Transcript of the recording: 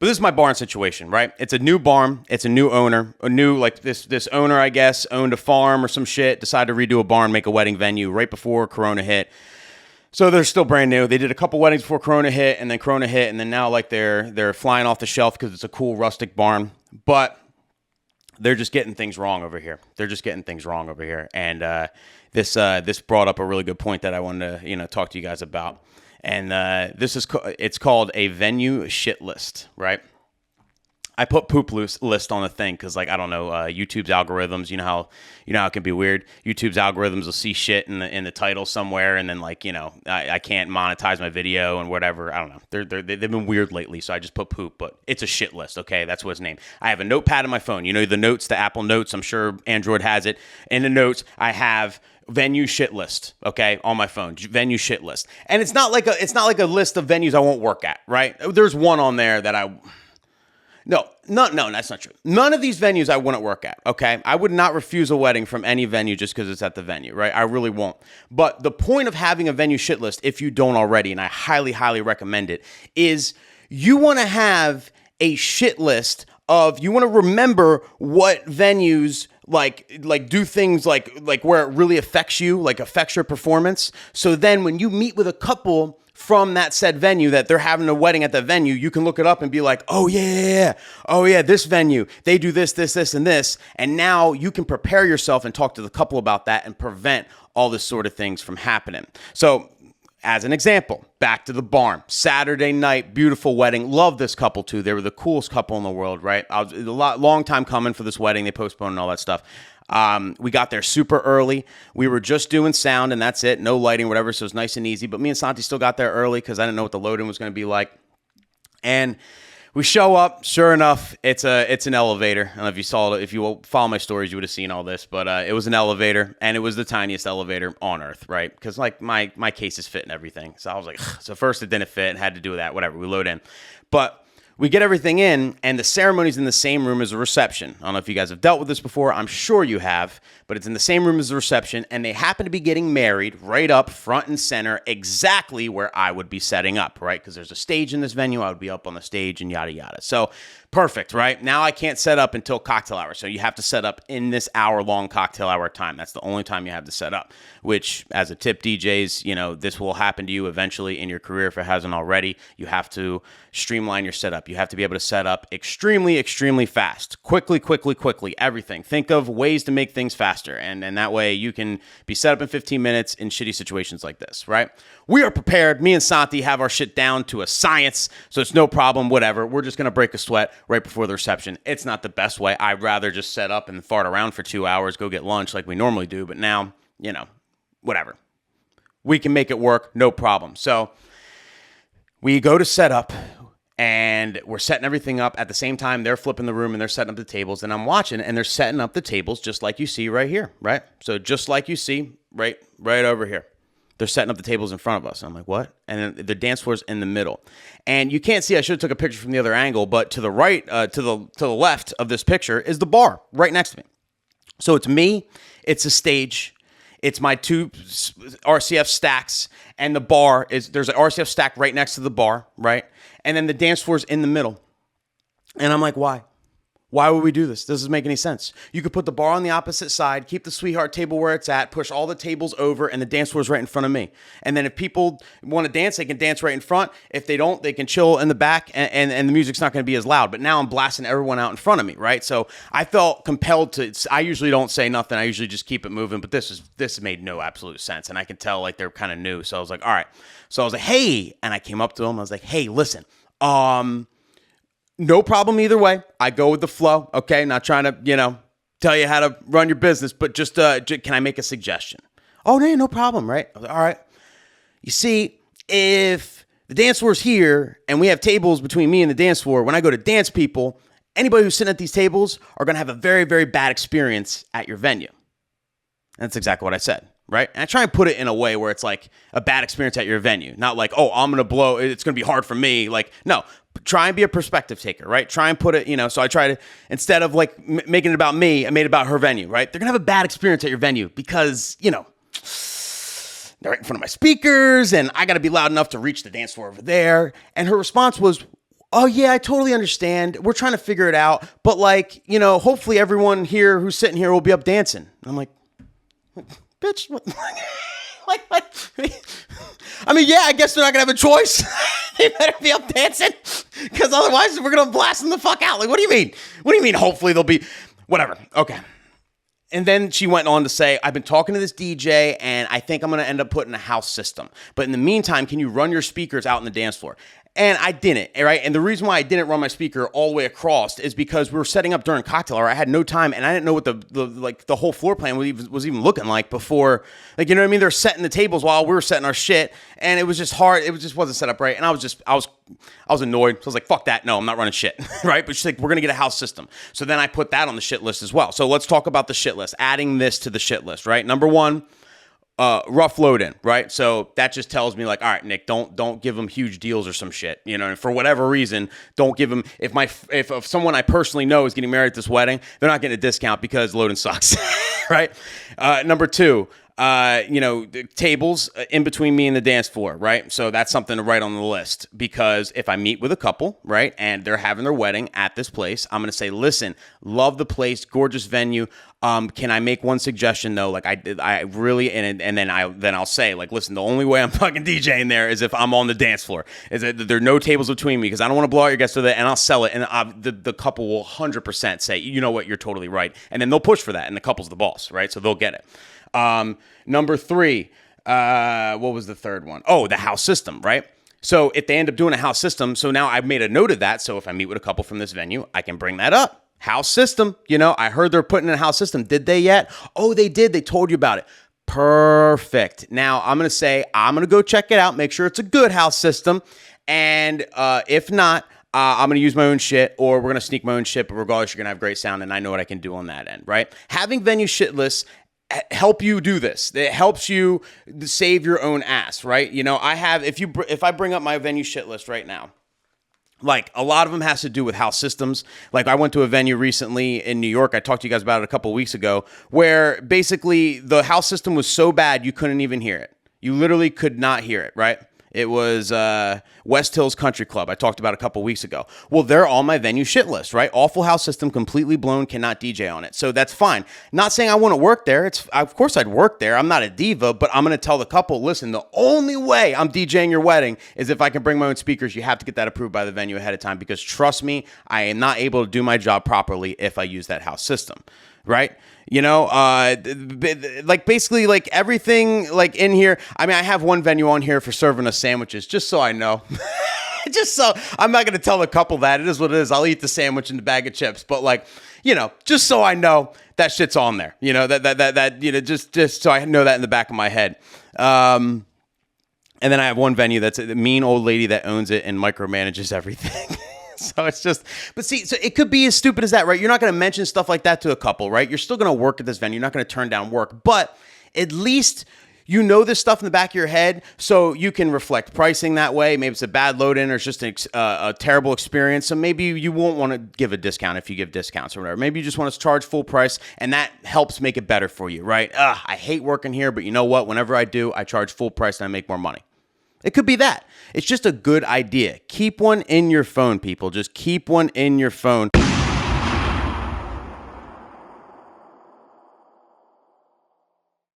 But this is my barn situation, right? It's a new barn. It's a new owner. Like this owner, I guess, owned a farm or some shit, decided to redo a barn, make a wedding venue right before Corona hit. So they're still brand new. They did a couple weddings before Corona hit, and then Corona hit, and then now like they're flying off the shelf because it's a cool rustic barn. But they're just getting things wrong over here. And this brought up a really good point that I wanted to talk to you guys about. And it's called a venue shit list, right? I put poop list on the thing because, like, I don't know, YouTube's algorithms. You know how it can be weird. YouTube's algorithms will see shit in the title somewhere, and then I can't monetize my video and whatever. I don't know. They've been weird lately, so I just put poop. But it's a shit list. Okay, that's what it's named. I have a notepad in my phone. You know the notes, the Apple Notes. I'm sure Android has it. In the notes, I have venue shit list, okay, on my phone. Venue shit list, and it's not like a list of venues I won't work at, right? There's one on there that No, that's not true. None of these venues I wouldn't work at, okay? I would not refuse a wedding from any venue just because it's at the venue, right? I really won't. But the point of having a venue shit list, if you don't already, and I highly, highly recommend it, is you want to have a shit list of, you want to remember what venues like do things like where it really affects you, like affects your performance. So then when you meet with a couple from that said venue that they're having a wedding at the venue, you can look it up and be like, oh yeah, this venue, they do this, and this. And now you can prepare yourself and talk to the couple about that and prevent all this sort of things from happening. So as an example, back to the barn, Saturday night, beautiful wedding. Love this couple too. They were the coolest couple in the world, right? Long time coming for this wedding. They postponed and all that stuff. We got there super early. We were just doing sound and that's it. No lighting, whatever. So it was nice and easy. But me and Santi still got there early because I didn't know what the load-in was going to be like. And we show up. Sure enough, it's an elevator. I don't know if you follow my stories, you would have seen all this. But it was an elevator, and it was the tiniest elevator on earth, right? Because like my cases fit and everything. So I was like, so first it didn't fit and had to do that. Whatever. We load in, but we get everything in, and the ceremony's in the same room as the reception. I don't know if you guys have dealt with this before. I'm sure you have, but it's in the same room as the reception, and they happen to be getting married right up front and center, exactly where I would be setting up, right? Because there's a stage in this venue. I would be up on the stage and yada, yada. So perfect, right? Now I can't set up until cocktail hour, so you have to set up in this hour-long cocktail hour time. That's the only time you have to set up, which, as a tip, DJs, this will happen to you eventually in your career if it hasn't already. You have to streamline your setup. You have to be able to set up extremely, extremely fast. Quickly, everything. Think of ways to make things faster, and that way you can be set up in 15 minutes in shitty situations like this, right? We are prepared. Me and Santi have our shit down to a science, so it's no problem, whatever. We're just going to break a sweat right before the reception. It's not the best way. I'd rather just set up and fart around for 2 hours, go get lunch like we normally do, but now, whatever. We can make it work, no problem. So we go to set up, and we're setting everything up. At the same time, they're flipping the room and they're setting up the tables, and I'm watching, and they're setting up the tables just like you see right here, right? So just like you see right over here. They're setting up the tables in front of us. I'm like, what? And then the dance floor's in the middle. And you can't see, I should have took a picture from the other angle, but to the right, to the left of this picture is the bar right next to me. So it's me, it's a stage, it's my two RCF stacks, and the bar there's an RCF stack right next to the bar, right? And then the dance floor's in the middle. And I'm like, why? Why would we do this? This doesn't make any sense. You could put the bar on the opposite side, keep the sweetheart table where it's at, push all the tables over, and the dance floor's right in front of me. And then if people want to dance, they can dance right in front. If they don't, they can chill in the back, and the music's not going to be as loud. But now I'm blasting everyone out in front of me, right? So I felt compelled to. I usually don't say nothing. I usually just keep it moving. But this made no absolute sense, and I can tell like they're kind of new. So I was like, all right. So I was like, hey, and I came up to them. I was like, hey, listen, no problem either way. I go with the flow, okay? Not trying to, tell you how to run your business, but just can I make a suggestion? Oh, no problem, right? I was like, all right. You see, if the dance floor's here and we have tables between me and the dance floor, when I go to dance people, anybody who's sitting at these tables are going to have a very, very bad experience at your venue. And that's exactly what I said, right? And I try and put it in a way where it's like a bad experience at your venue. Not like, oh, I'm going to blow, it's going to be hard for me. Like, no. Try and be a perspective taker, right? Try and put it, so I try to, instead of like making it about me, I made it about her venue, right? They're going to have a bad experience at your venue because, they're right in front of my speakers and I got to be loud enough to reach the dance floor over there. And her response was, oh yeah, I totally understand. We're trying to figure it out. But like, you know, hopefully everyone here who's sitting here will be up dancing. And I'm like, bitch, what? What? I mean, yeah, I guess they're not going to have a choice. They better be up dancing because otherwise we're going to blast them the fuck out. Like, what do you mean? What do you mean hopefully they'll be, whatever. Okay. And then she went on to say, I've been talking to this DJ and I think I'm going to end up putting a house system. But in the meantime, can you run your speakers out on the dance floor? And I didn't, right? And the reason why I didn't run my speaker all the way across is because we were setting up during cocktail hour. I had no time, and I didn't know what the whole floor plan was even looking like before. Like, you know what I mean? They're setting the tables while we were setting our shit, and it was just hard. It just wasn't set up right, and I was annoyed. So I was like, fuck that. No, I'm not running shit, right? But she's like, we're gonna get a house system. So then I put that on the shit list as well. So let's talk about the shit list. Adding this to the shit list, right? Number one. Rough load in, right? So that just tells me like, all right, Nick, don't give them huge deals or some shit, you know, and for whatever reason, don't give them, if someone I personally know is getting married at this wedding, they're not getting a discount because loading sucks, right? Number two, you know, tables in between me and the dance floor, right? So that's something to write on the list because if I meet with a couple, right, and they're having their wedding at this place, I'm going to say, listen, love the place, gorgeous venue. Can I make one suggestion though? Like I really, and then I'll say like, listen, the only way I'm fucking DJing there is if I'm on the dance floor. Is that there are no tables between me because I don't want to blow out your guests with it, and I'll sell it, and the couple will 100% say, you know what, you're totally right, and then they'll push for that, and the couple's the boss, right? So they'll get it. Number three, what was the third one? Oh, the house system, right? So if they end up doing a house system, so now I've made a note of that. So if I meet with a couple from this venue, I can bring that up. House system, you know, I heard they're putting in a house system. Did they yet? Oh, they did. They told you about it. Perfect. Now I'm going to say, I'm going to go check it out, make sure it's a good house system. And if not, I'm going to use my own shit, or we're going to sneak my own shit, but regardless, you're going to have great sound, and I know what I can do on that end, right? Having venue shit lists help you do this. It helps you save your own ass, right? You know, if I bring up my venue shit list right now, like a lot of them has to do with house systems. Like I went to a venue recently in New York. I talked to you guys about it a couple of weeks ago, where basically the house system was so bad you couldn't even hear it. You literally could not hear it, right? It was West Hills Country Club. I talked about a couple weeks ago. Well, they're on my venue shit list, right? Awful house system, completely blown, cannot DJ on it. So that's fine. Not saying I want to work there. Of course I'd work there. I'm not a diva, but I'm going to tell the couple, listen, the only way I'm DJing your wedding is if I can bring my own speakers. You have to get that approved by the venue ahead of time because trust me, I am not able to do my job properly if I use that house system, right? You know, like basically like everything like in here. I mean, I have one venue on here for serving us sandwiches, just so I know. Just so I'm not going to tell the couple that it is what it is. I'll eat the sandwich and the bag of chips, but like, you know, just so I know that shit's on there, you know, that, you know, just so I know that in the back of my head. And then I have one venue that's a mean old lady that owns it and micromanages everything. So it's just, but see, so it could be as stupid as that, right? You're not going to mention stuff like that to a couple, right? You're still going to work at this venue. You're not going to turn down work, but at least you know this stuff in the back of your head, so you can reflect pricing that way. Maybe it's a bad load in or it's just a terrible experience. So maybe you won't want to give a discount if you give discounts or whatever. Maybe you just want to charge full price, and that helps make it better for you, right? I hate working here, but you know what? Whenever I do, I charge full price and I make more money. It could be that. It's just a good idea. Keep one in your phone, people. Just keep one in your phone.